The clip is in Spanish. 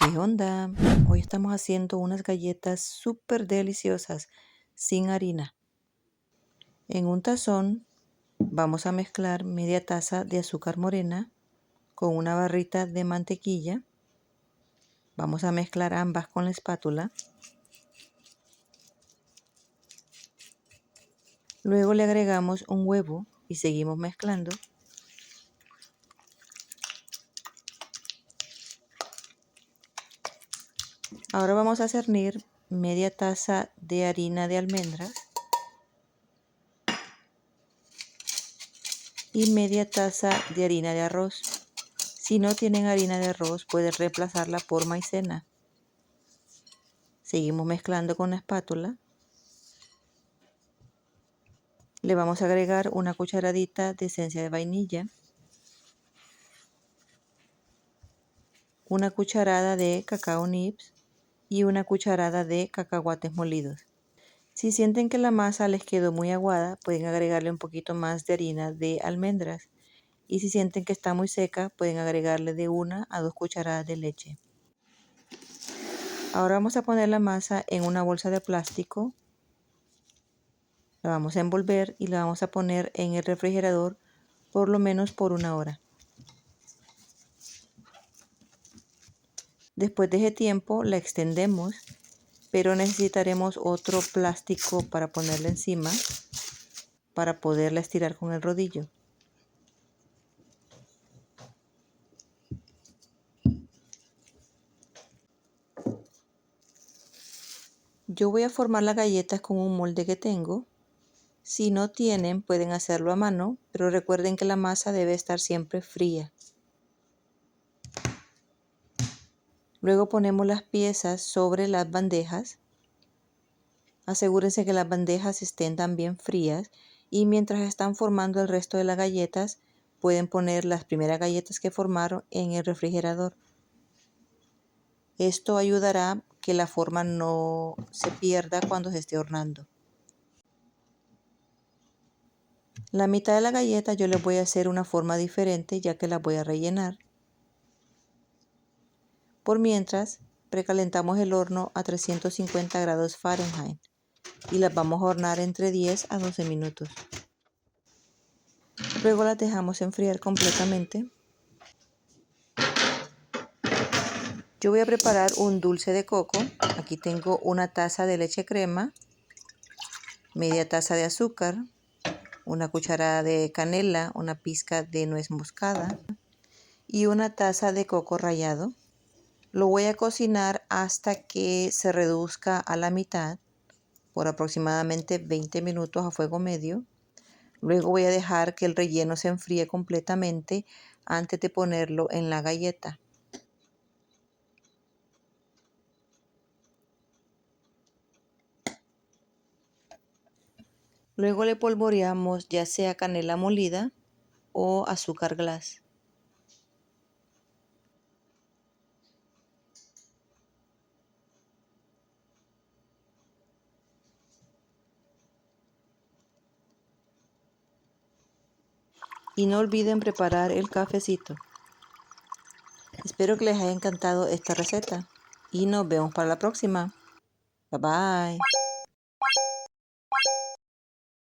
¿Qué onda? Hoy estamos haciendo unas galletas súper deliciosas sin harina. En un tazón vamos a mezclar media taza de azúcar morena con una barrita de mantequilla. Vamos a mezclar ambas con la espátula. Luego le agregamos un huevo y seguimos mezclando. Ahora vamos a cernir media taza de harina de almendras y media taza de harina de arroz. Si no tienen harina de arroz, pueden reemplazarla por maicena. Seguimos mezclando con la espátula. Le vamos a agregar una cucharadita de esencia de vainilla, una cucharada de cacao nibs y una cucharada de cacahuates molidos. Si sienten que la masa les quedó muy aguada, pueden agregarle un poquito más de harina de almendras. Y si sienten que está muy seca, pueden agregarle de 1 a 2 cucharadas de leche. Ahora vamos a poner la masa en una bolsa de plástico. La vamos a envolver y la vamos a poner en el refrigerador por lo menos por 1 hora. Después de ese tiempo la extendemos, pero necesitaremos otro plástico para ponerla encima para poderla estirar con el rodillo. Yo voy a formar las galletas con un molde que tengo. Si no tienen, pueden hacerlo a mano, pero recuerden que la masa debe estar siempre fría. Luego ponemos las piezas sobre las bandejas. Asegúrense que las bandejas estén también frías y mientras están formando el resto de las galletas, pueden poner las primeras galletas que formaron en el refrigerador. Esto ayudará a que la forma no se pierda cuando se esté horneando. La mitad de la galleta yo les voy a hacer una forma diferente ya que las voy a rellenar. Por mientras, precalentamos el horno a 350 grados Fahrenheit y las vamos a hornear entre 10 a 12 minutos. Luego las dejamos enfriar completamente. Yo voy a preparar un dulce de coco. Aquí tengo una taza de leche crema, media taza de azúcar, una cucharada de canela, una pizca de nuez moscada y una taza de coco rallado. Lo voy a cocinar hasta que se reduzca a la mitad por aproximadamente 20 minutos a fuego medio. Luego voy a dejar que el relleno se enfríe completamente antes de ponerlo en la galleta. Luego le polvoreamos ya sea canela molida o azúcar glass. Y no olviden preparar el cafecito. Espero que les haya encantado esta receta y nos vemos para la próxima. Bye bye.